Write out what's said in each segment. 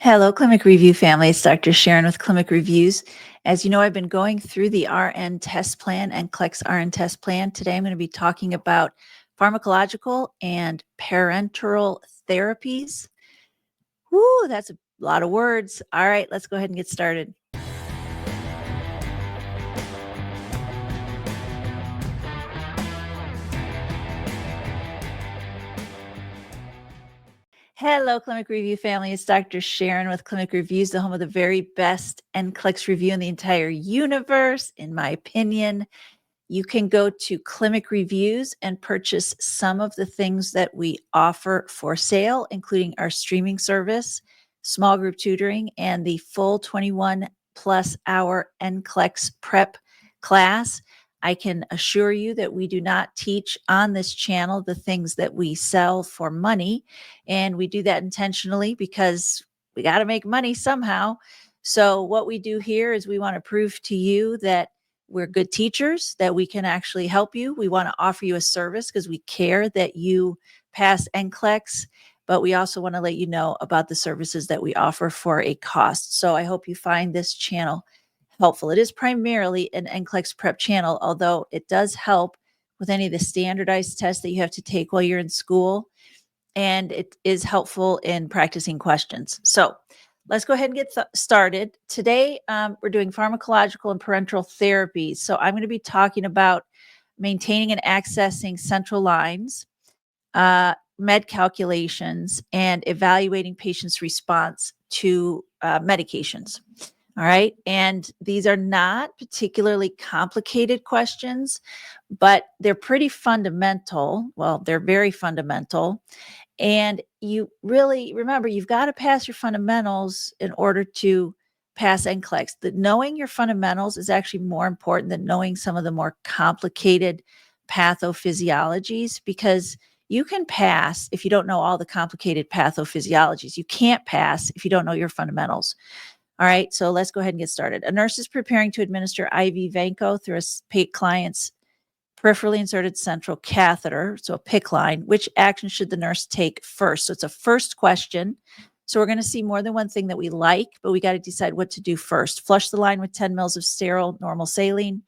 Hello, Clinic Review family. It's Dr. Sharon with Clinic Reviews. As you know, I've been going through the RN test plan and Nclex RN test plan. Today, I'm going to be talking about pharmacological and parenteral therapies. Woo, that's a lot of words. All right, let's go ahead and get started. Hello, Clinic Review family. It's Dr. Sharon with Clinic Reviews, the home of the very best Nclex review in the entire universe, in my opinion. You can go to Clinic Reviews and purchase some of the things that we offer for sale, including our streaming service, small group tutoring, and the full 21 plus hour Nclex prep class. I can assure you that we do not teach on this channel the things that we sell for money. And we do that intentionally because we got to make money somehow. So what we do here is we want to prove to you that we're good teachers, that we can actually help you. We want to offer you a service because we care that you pass NCLEX, but we also want to let you know about the services that we offer for a cost. So I hope you find this channel helpful. It is primarily an NCLEX prep channel, although it does help with any of the standardized tests that you have to take while you're in school. And it is helpful in practicing questions. So let's go ahead and get started. Today, we're doing pharmacological and parenteral therapies. So I'm going to be talking about maintaining and accessing central lines, med calculations, and evaluating patients' response to medications. All right. And these are not particularly complicated questions, but they're pretty fundamental. Well, they're very fundamental. And you really remember, you've got to pass your fundamentals in order to pass NCLEX. That knowing your fundamentals is actually more important than knowing some of the more complicated pathophysiologies, because you can pass if you don't know all the complicated pathophysiologies. You can't pass if you don't know your fundamentals. All right, so let's go ahead and get started. A nurse is preparing to administer IV Vanco through a client's peripherally inserted central catheter, so a PICC line. Which action should the nurse take first? So it's a first question. So we're going to see more than one thing that we like, but we got to decide what to do first. Flush the line with 10 mils of sterile normal saline.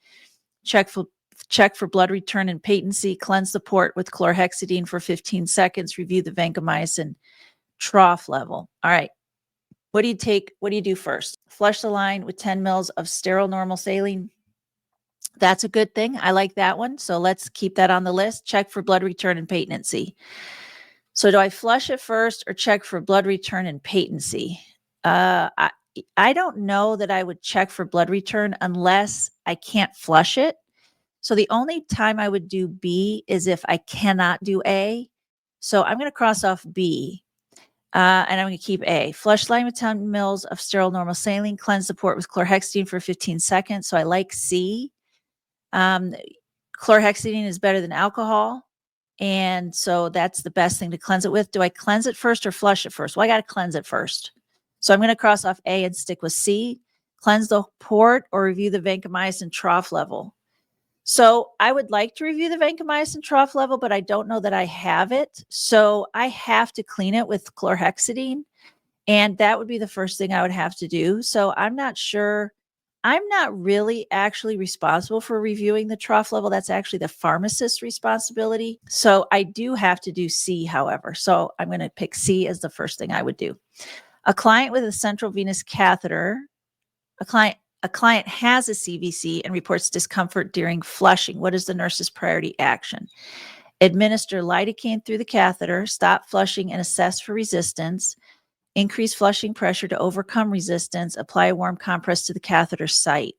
Check for blood return and patency. Cleanse the port with chlorhexidine for 15 seconds. Review the vancomycin trough level. All right. What do you do first? Flush the line with 10 mils of sterile normal saline. That's a good thing. I like that one. So let's keep that on the list. Check for blood return and patency. So do I flush it first or check for blood return and patency? I don't know that I would check for blood return unless I can't flush it. So the only time I would do B is if I cannot do A. So I'm going to cross off B. And I'm going to keep A. Flush line with 10 mils of sterile normal saline. Cleanse the port with chlorhexidine for 15 seconds. So I like C. Chlorhexidine is better than alcohol. And so that's the best thing to cleanse it with. Do I cleanse it first or flush it first? Well, I got to cleanse it first. So I'm going to cross off A and stick with C. Cleanse the port or review the vancomycin trough level. So I would like to review the vancomycin trough level, but I don't know that I have it. So I have to clean it with chlorhexidine, and that would be the first thing I would have to do. So I'm not sure. I'm not really actually responsible for reviewing the trough level. That's actually the pharmacist's responsibility. So I do have to do C, however. So I'm going to pick C as the first thing I would do. A client with a central venous catheter, a client has a CVC and reports discomfort during flushing. What is the nurse's priority action? Administer lidocaine through the catheter, stop flushing and assess for resistance, increase flushing pressure to overcome resistance, apply a warm compress to the catheter site.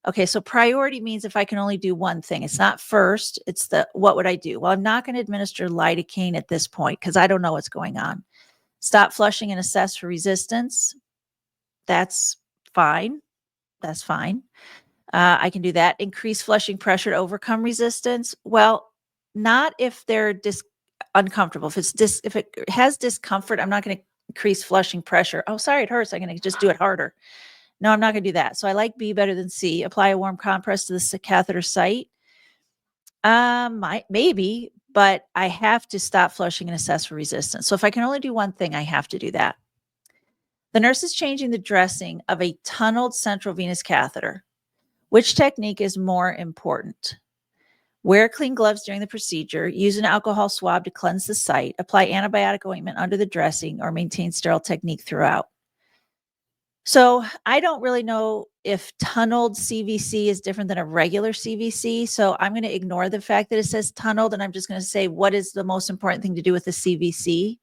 Okay, so priority means if I can only do one thing. It's not first, it's what would I do? Well, I'm not going to administer lidocaine at this point because I don't know what's going on. Stop flushing and assess for resistance. That's fine. That's fine. I can do that. Increase flushing pressure to overcome resistance. Well, not if they're uncomfortable. If it has discomfort, I'm not going to increase flushing pressure. Oh, sorry, it hurts. I'm going to just do it harder. No, I'm not going to do that. So I like B better than C. Apply a warm compress to the catheter site. Maybe, but I have to stop flushing and assess for resistance. So if I can only do one thing, I have to do that. The nurse is changing the dressing of a tunneled central venous catheter. Which technique is more important? Wear clean gloves during the procedure, use an alcohol swab to cleanse the site, apply antibiotic ointment under the dressing, or maintain sterile technique throughout. So I don't really know if tunneled CVC is different than a regular CVC. So I'm going to ignore the fact that it says tunneled, and I'm just going to say, what is the most important thing to do with the CVC?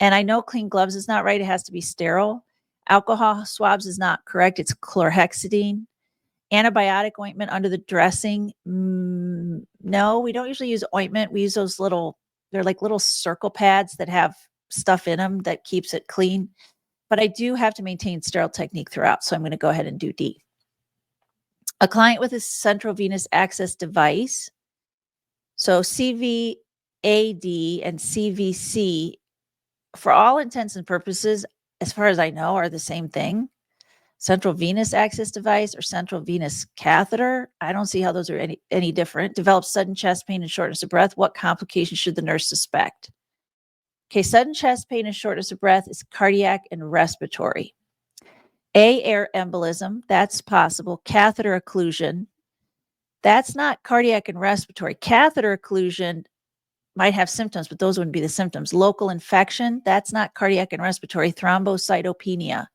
And I know clean gloves is not right. It has to be sterile. Alcohol swabs is not correct. It's chlorhexidine. Antibiotic ointment under the dressing. No, we don't usually use ointment. We use those they're like little circle pads that have stuff in them that keeps it clean. But I do have to maintain sterile technique throughout. So I'm going to go ahead and do D. A client with a central venous access device. So CVAD and CVC, for all intents and purposes, as far as I know, are the same thing. Central venous access device or central venous catheter. I don't see how those are any different. Develops sudden chest pain and shortness of breath. What complications should the nurse suspect? Okay, sudden chest pain and shortness of breath is cardiac and respiratory. Air embolism, that's possible. Catheter occlusion, that's not cardiac and respiratory. Catheter occlusion might have symptoms, but those wouldn't be the symptoms. Local infection, that's not cardiac and respiratory. Thrombocytopenia.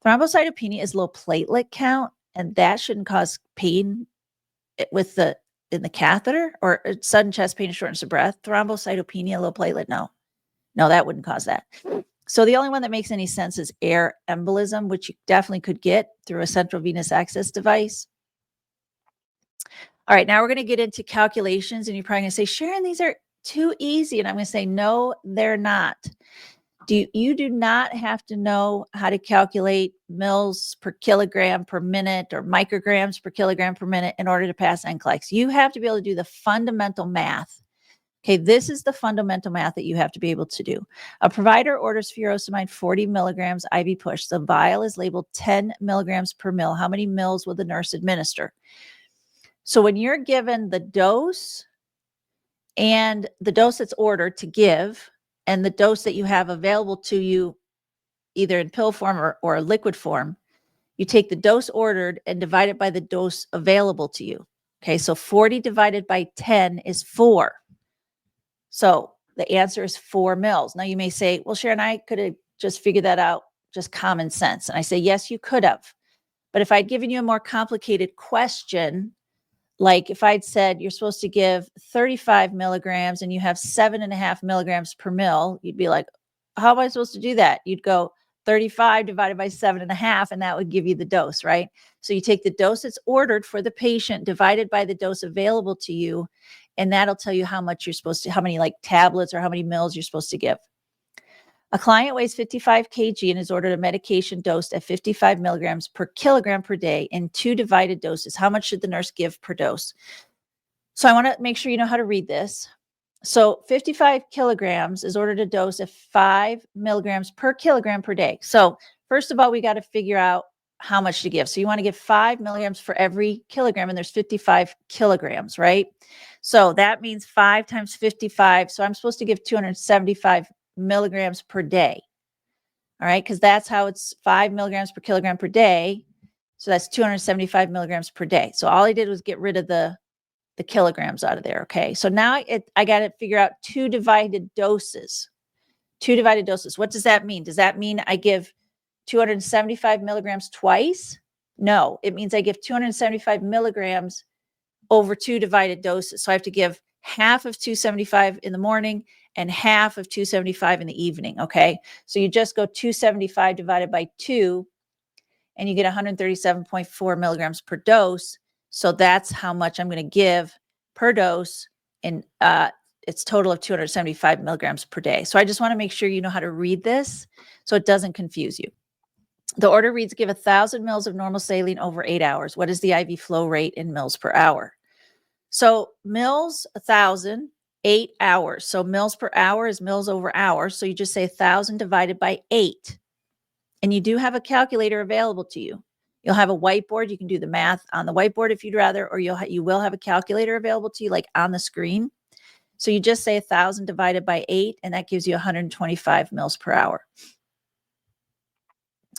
Thrombocytopenia is low platelet count, and that shouldn't cause pain in the catheter or sudden chest pain and shortness of breath. Thrombocytopenia, low platelet, no, that wouldn't cause that. So the only one that makes any sense is air embolism, which you definitely could get through a central venous access device. All right, now we're going to get into calculations, and you're probably going to say, Sharon, these are too easy. And I'm going to say, no, they're not. You do not have to know how to calculate mils per kilogram per minute or micrograms per kilogram per minute in order to pass Nclex. You have to be able to do the fundamental math. Okay, this is the fundamental math that you have to be able to do. A provider orders furosemide 40 milligrams IV push. The vial is labeled 10 milligrams per mil. How many mils will the nurse administer? So when you're given the dose and the dose that's ordered to give and the dose that you have available to you, either in pill form or liquid form, you take the dose ordered and divide it by the dose available to you. Okay, so 40 divided by 10 is 4. So the answer is 4 mils. Now you may say, well, Sharon, I could have just figured that out, just common sense. And I say, yes, you could have. But if I'd given you a more complicated question, like if I'd said you're supposed to give 35 milligrams and you have 7.5 milligrams per mil, you'd be like, how am I supposed to do that? You'd go 35 divided by 7.5, and that would give you the dose, right? So you take the dose that's ordered for the patient divided by the dose available to you, and that'll tell you how much you're supposed to, how many like tablets or how many mils you're supposed to give. A client weighs 55 kg and is ordered a medication dosed at 55 milligrams per kilogram per day in 2 divided doses. How much should the nurse give per dose? So I want to make sure you know how to read this. So 55 kilograms is ordered a dose of 5 milligrams per kilogram per day. So first of all, we got to figure out how much to give. So you want to give 5 milligrams for every kilogram, and there's 55 kilograms, right? So that means 5 times 55. So I'm supposed to give 275 milligrams per day. All right, because that's how it's 5 milligrams per kilogram per day. So that's 275 milligrams per day. So all I did was get rid of the kilograms out of there. Okay, so now I got to figure out 2 divided doses. 2 divided doses. What does that mean? Does that mean I give 275 milligrams twice? No, it means I give 275 milligrams over 2 divided doses. So I have to give half of 275 in the morning and half of 275 in the evening. Okay, so you just go 275 divided by 2 and you get 137.4 milligrams per dose. So that's how much I'm going to give per dose. And it's total of 275 milligrams per day. So I just want to make sure you know how to read this so it doesn't confuse you. The order reads, give 1,000 mils of normal saline over 8 hours. What is the IV flow rate in mils per hour? So mils, 1,000, 8 hours. So mils per hour is mils over hour. So you just say 1,000 divided by 8. And you do have a calculator available to you. You'll have a whiteboard. You can do the math on the whiteboard if you'd rather, or you will have a calculator available to you, like on the screen. So you just say 1,000 divided by 8, and that gives you 125 mils per hour.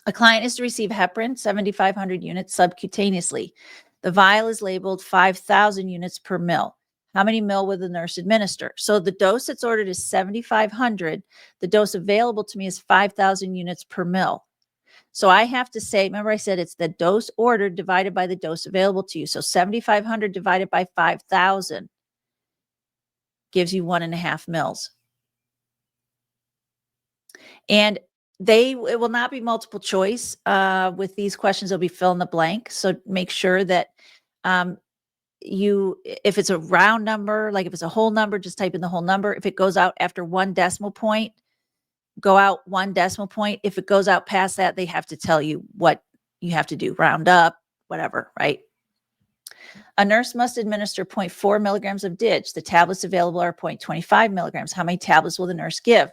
A client is to receive heparin, 7,500 units subcutaneously. The vial is labeled 5,000 units per mil. How many mil will the nurse administer? So the dose that's ordered is 7,500. The dose available to me is 5,000 units per mil. So I have to say, remember I said it's the dose ordered divided by the dose available to you. So 7,500 divided by 5,000 gives you 1.5 mils. And it will not be multiple choice. With these questions, they'll be fill in the blank. So make sure that if it's a round number, like if it's a whole number, just type in the whole number. If it goes out after 1 decimal point, go out 1 decimal point. If it goes out past that, they have to tell you what you have to do, round up, whatever, right? A nurse must administer 0.4 milligrams of DIG. The tablets available are 0.25 milligrams. How many tablets will the nurse give?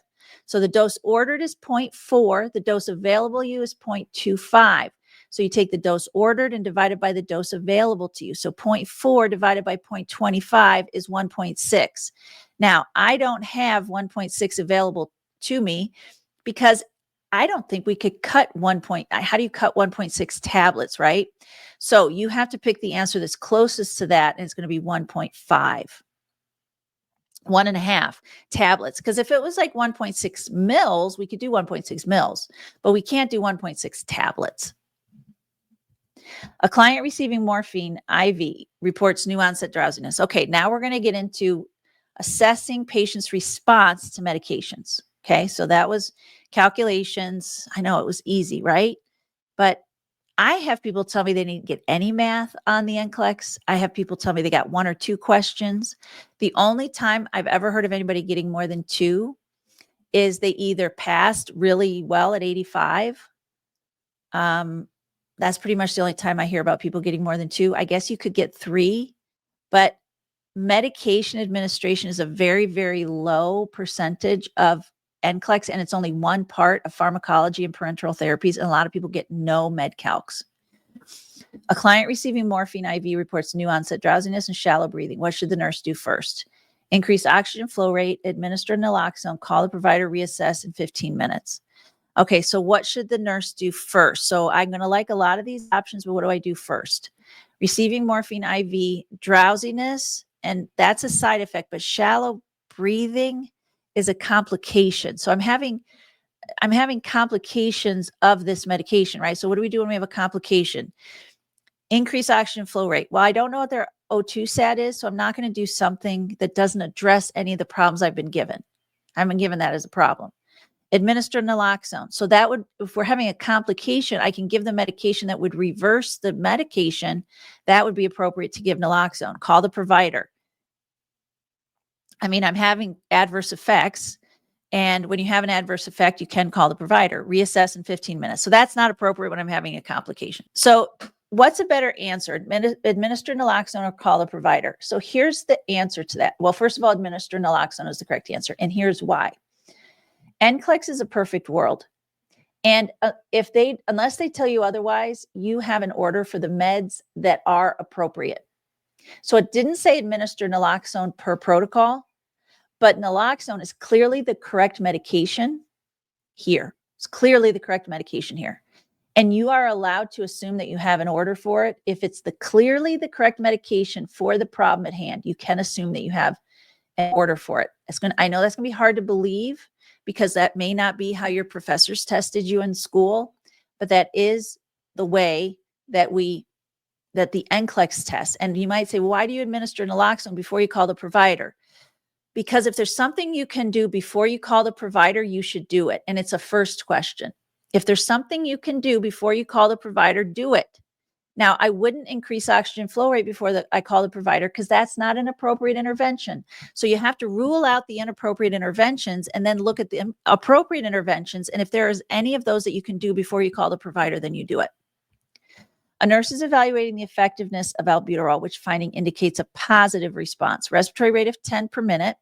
So the dose ordered is 0.4. The dose available to you is 0.25. So you take the dose ordered and divide it by the dose available to you. So 0.4 divided by 0.25 is 1.6. Now, I don't have 1.6 available to me because I don't think we could cut how do you cut 1.6 tablets, right? So you have to pick the answer that's closest to that, and it's going to be 1.5. 1.5 tablets. Because if it was like 1.6 mils, we could do 1.6 mils, but we can't do 1.6 tablets. A client receiving morphine IV reports new onset drowsiness. Okay, now we're going to get into assessing patients' response to medications. Okay, so that was calculations. I know it was easy, right? But I have people tell me they didn't get any math on the Nclex. I have people tell me they got 1 or 2 questions. The only time I've ever heard of anybody getting more than 2 is they either passed really well at 85. That's pretty much the only time I hear about people getting more than 2. I guess you could get 3, but medication administration is a very, very low percentage of Nclex, and it's only one part of pharmacology and parenteral therapies, and a lot of people get no med calcs. A client receiving morphine IV reports new onset drowsiness and shallow breathing. What should the nurse do first? Increase oxygen flow rate, administer naloxone, call the provider, reassess in 15 minutes. Okay, so what should the nurse do first? So I'm going to like a lot of these options, but what do I do first? Receiving morphine IV, drowsiness, and that's a side effect, but shallow breathing is a complication. So I'm having complications of this medication, right? So what do we do when we have a complication? Increase oxygen flow rate. Well, I don't know what their O2 sat is, so I'm not going to do something that doesn't address any of the problems I've been given. I haven't given that as a problem. Administer naloxone. So that would, if we're having a complication, I can give the medication that would reverse the medication. That would be appropriate to give naloxone. Call the provider. I mean, I'm having adverse effects. And when you have an adverse effect, you can call the provider, reassess in 15 minutes. So that's not appropriate when I'm having a complication. So what's a better answer? Administer naloxone or call the provider? So here's the answer to that. Well, first of all, administer naloxone is the correct answer. And here's why. Nclex is a perfect world. And unless they tell you otherwise, you have an order for the meds that are appropriate. So it didn't say administer naloxone per protocol, but naloxone is clearly the correct medication here. It's clearly the correct medication here. And you are allowed to assume that you have an order for it. If it's clearly the correct medication for the problem at hand, you can assume that you have an order for it. I know that's going to be hard to believe because that may not be how your professors tested you in school, but that is the way that the Nclex test. And you might say, well, why do you administer naloxone before you call the provider? Because if there's something you can do before you call the provider, you should do it. And it's a first question. If there's something you can do before you call the provider, do it. Now, I wouldn't increase oxygen flow rate before I call the provider because that's not an appropriate intervention. So you have to rule out the inappropriate interventions and then look at the appropriate interventions. And if there is any of those that you can do before you call the provider, then you do it. A nurse is evaluating the effectiveness of albuterol, which finding indicates a positive response. Respiratory rate of 10 per minute,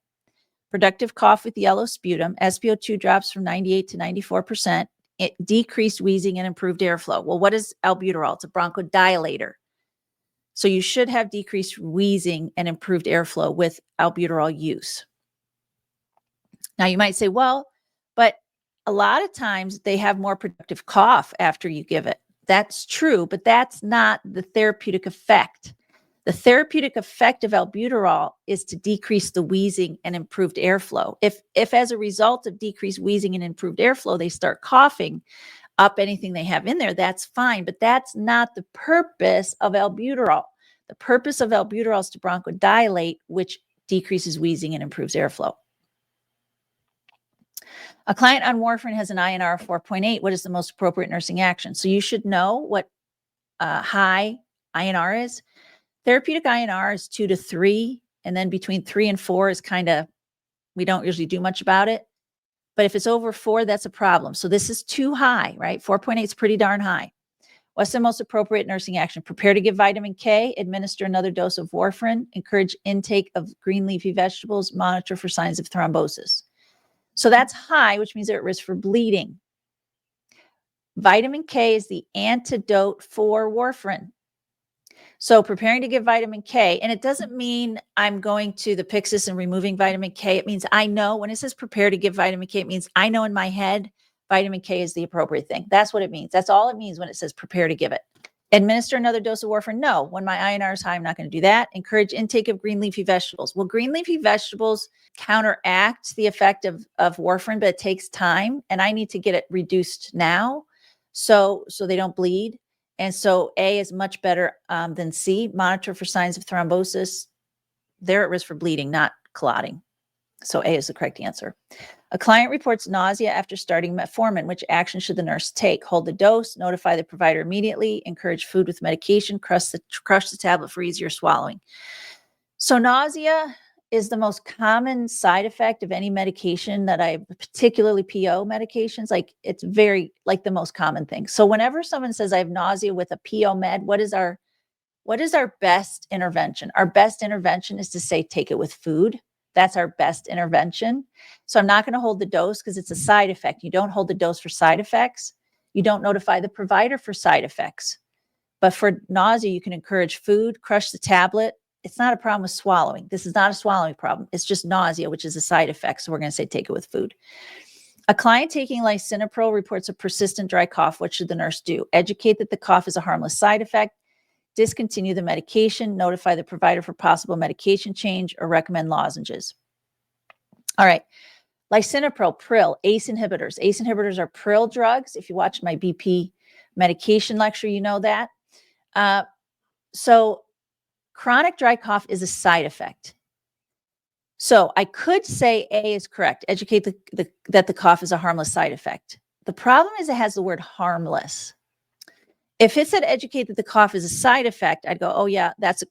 productive cough with yellow sputum, SpO2 drops from 98 to 94%, it decreased wheezing and improved airflow. Well, what is albuterol? It's a bronchodilator. So you should have decreased wheezing and improved airflow with albuterol use. Now you might say, well, but a lot of times they have more productive cough after you give it. That's true, but that's not the therapeutic effect. The therapeutic effect of albuterol is to decrease the wheezing and improved airflow. If as a result of decreased wheezing and improved airflow, they start coughing up anything they have in there, that's fine, but that's not the purpose of albuterol. The purpose of albuterol is to bronchodilate, which decreases wheezing and improves airflow. A client on warfarin has an INR of 4.8. What is the most appropriate nursing action? So you should know what high INR is. Therapeutic INR is 2 to 3, and then between 3 and 4 is kind of, we don't usually do much about it. But if it's over 4, that's a problem. So this is too high, right? 4.8 is pretty darn high. What's the most appropriate nursing action? Prepare to give vitamin K, administer another dose of warfarin, encourage intake of green leafy vegetables, monitor for signs of thrombosis. So that's high, which means they're at risk for bleeding. Vitamin K is the antidote for warfarin. So preparing to give vitamin K, and it doesn't mean I'm going to the Pyxis and removing vitamin K. It means I know when it says prepare to give vitamin K, it means I know in my head vitamin K is the appropriate thing. That's what it means. That's all it means when it says prepare to give it. Administer another dose of warfarin? No. When my INR is high, I'm not going to do that. Encourage intake of green leafy vegetables. Well, green leafy vegetables counteract the effect of warfarin, but it takes time, and I need to get it reduced now so they don't bleed. And so A is much better than C. Monitor for signs of thrombosis. They're at risk for bleeding, not clotting. So A is the correct answer. A client reports nausea after starting metformin. Which action should the nurse take? Hold the dose, notify the provider immediately, encourage food with medication, crush the tablet for easier swallowing. So nausea is the most common side effect of any medication that I, particularly PO medications, like it's very like the most common thing. So whenever someone says I have nausea with a PO med, what is our best intervention? Our best intervention is to say, take it with food. That's our best intervention. So I'm not going to hold the dose because it's a side effect. You don't hold the dose for side effects. You don't notify the provider for side effects. But for nausea, you can encourage food, crush the tablet. It's not a problem with swallowing. This is not a swallowing problem. It's just nausea, which is a side effect. So we're going to say take it with food. A client taking lisinopril reports a persistent dry cough. What should the nurse do? Educate that the cough is a harmless side effect. Discontinue the medication. Notify the provider for possible medication change, or recommend lozenges. All right. Lisinopril, Pril, ACE inhibitors. ACE inhibitors are Pril drugs. If you watched my BP medication lecture, you know that. So chronic dry cough is a side effect. So I could say A is correct. Educate that the cough is a harmless side effect. The problem is it has the word harmless. If it said educate that the cough is a side effect, I'd go, oh yeah, that's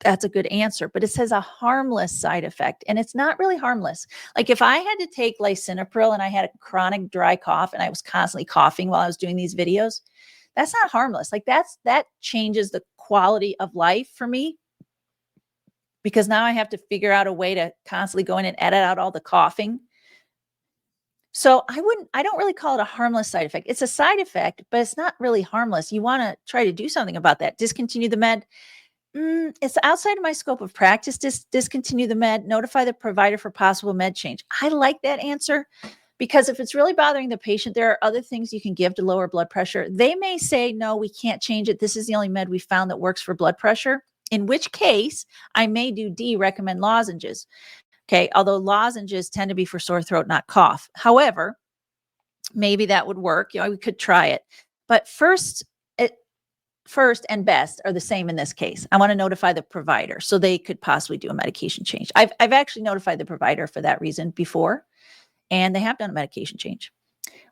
a good answer. But it says a harmless side effect, and it's not really harmless. Like if I had to take lisinopril and I had a chronic dry cough and I was constantly coughing while I was doing these videos, that's not harmless. Like that changes the quality of life for me, because now I have to figure out a way to constantly go in and edit out all the coughing. So I don't really call it a harmless side effect. It's a side effect, but it's not really harmless. You want to try to do something about that. Discontinue the med. It's outside of my scope of practice. Discontinue the med. Notify the provider for possible med change. I like that answer, because if it's really bothering the patient, there are other things you can give to lower blood pressure. They may say, no, we can't change it. This is the only med we found that works for blood pressure, in which case I may do D, recommend lozenges. Okay, although lozenges tend to be for sore throat, not cough. However, maybe that would work. We could try it. But first and best are the same in this case. I want to notify the provider so they could possibly do a medication change. I've actually notified the provider for that reason before, and they have done a medication change.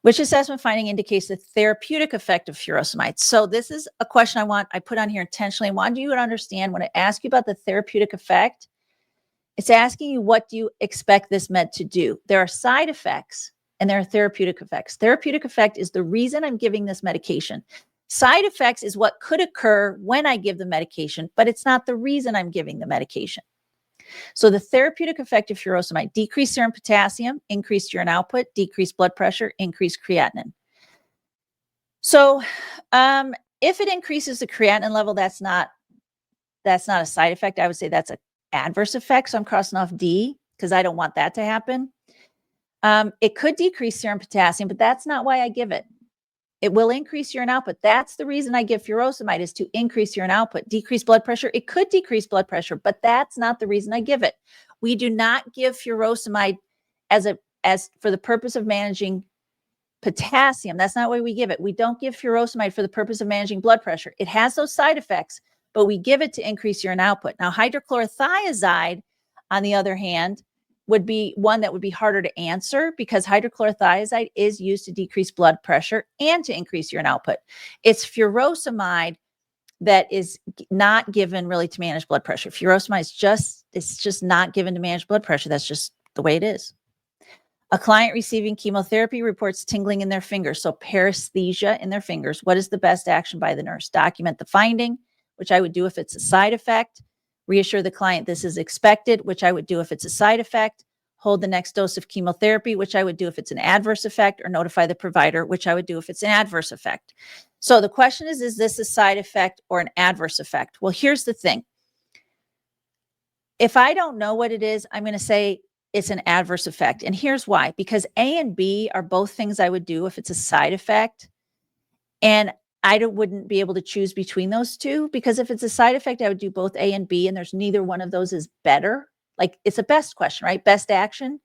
Which assessment finding indicates the therapeutic effect of furosemide? So this is a question I put on here intentionally. I want you to understand when I ask you about the therapeutic effect, it's asking you, what do you expect this med to do? There are side effects and there are therapeutic effects. Therapeutic effect is the reason I'm giving this medication. Side effects is what could occur when I give the medication, but it's not the reason I'm giving the medication. So the therapeutic effect of furosemide: decrease serum potassium, increased urine output, decreased blood pressure, increased creatinine. So if it increases the creatinine level, that's not a side effect. I would say that's an adverse effect. So I'm crossing off D because I don't want that to happen. It could decrease serum potassium, but that's not why I give it. It will increase urine output. That's the reason I give furosemide, is to increase urine output. Decrease blood pressure. It could decrease blood pressure, but that's not the reason I give it. We do not give furosemide as for the purpose of managing potassium. That's not why we give it. We don't give furosemide for the purpose of managing blood pressure. It has those side effects, but we give it to increase urine output. Now, hydrochlorothiazide, on the other hand, would be one that would be harder to answer, because hydrochlorothiazide is used to decrease blood pressure and to increase urine output. It's furosemide that is not given really to manage blood pressure. Furosemide is just not given to manage blood pressure. That's just the way it is. A client receiving chemotherapy reports tingling in their fingers, so paresthesia in their fingers. What is the best action by the nurse? Document the finding, which I would do if it's a side effect. Reassure the client this is expected, which I would do if it's a side effect. Hold the next dose of chemotherapy, which I would do if it's an adverse effect, or notify the provider, which I would do if it's an adverse effect. So the question is this a side effect or an adverse effect? Well, here's the thing. If I don't know what it is, I'm going to say it's an adverse effect. And here's why. Because A and B are both things I would do if it's a side effect. And I wouldn't be able to choose between those two, because if it's a side effect, I would do both A and B, and there's neither one of those is better. Like, it's a best question, right? Best action.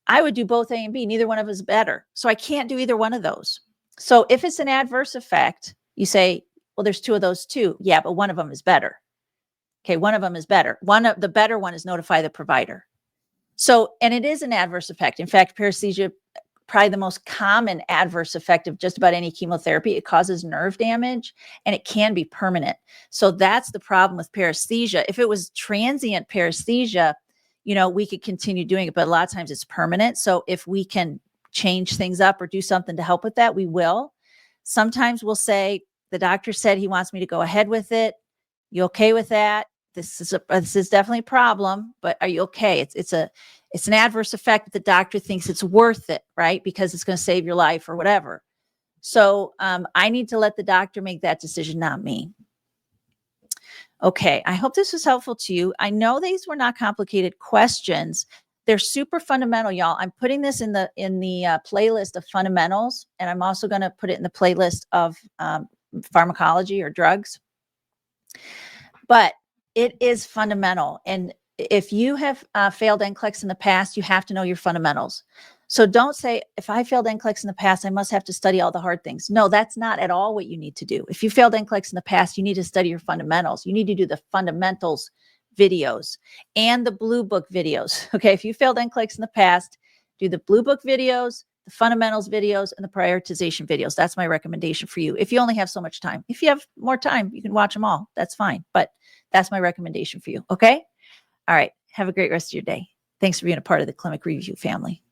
I would do both A and B. Neither one of us is better. So I can't do either one of those. So if it's an adverse effect, you say, well, there's two of those too. Yeah, but one of them is better. Okay, one of them is better. One of the better one is notify the provider. So, and it is an adverse effect. In fact, paresthesia, probably the most common adverse effect of just about any chemotherapy. It causes nerve damage, and it can be permanent. So that's the problem with paresthesia. If it was transient paresthesia, we could continue doing it, but a lot of times it's permanent. So if we can change things up or do something to help with that, we will. Sometimes we'll say, the doctor said he wants me to go ahead with it. You okay with that? This is definitely a problem, but are you okay? It's an adverse effect, but the doctor thinks it's worth it, right? Because it's going to save your life or whatever. So I need to let the doctor make that decision, not me. Okay, I hope this was helpful to you. I know these were not complicated questions. They're super fundamental, y'all. I'm putting this in the playlist of fundamentals, and I'm also going to put it in the playlist of pharmacology or drugs. But it is fundamental. And if you have failed Nclex in the past, you have to know your fundamentals. So don't say, if I failed Nclex in the past, I must have to study all the hard things. No, that's not at all what you need to do. If you failed Nclex in the past, you need to study your fundamentals. You need to do the fundamentals videos and the Blue Book videos. Okay, if you failed Nclex in the past, do the Blue Book videos, the fundamentals videos, and the prioritization videos. That's my recommendation for you. If you only have so much time. If you have more time, you can watch them all. That's fine. But that's my recommendation for you. Okay? All right. Have a great rest of your day. Thanks for being a part of the Clinic Review family.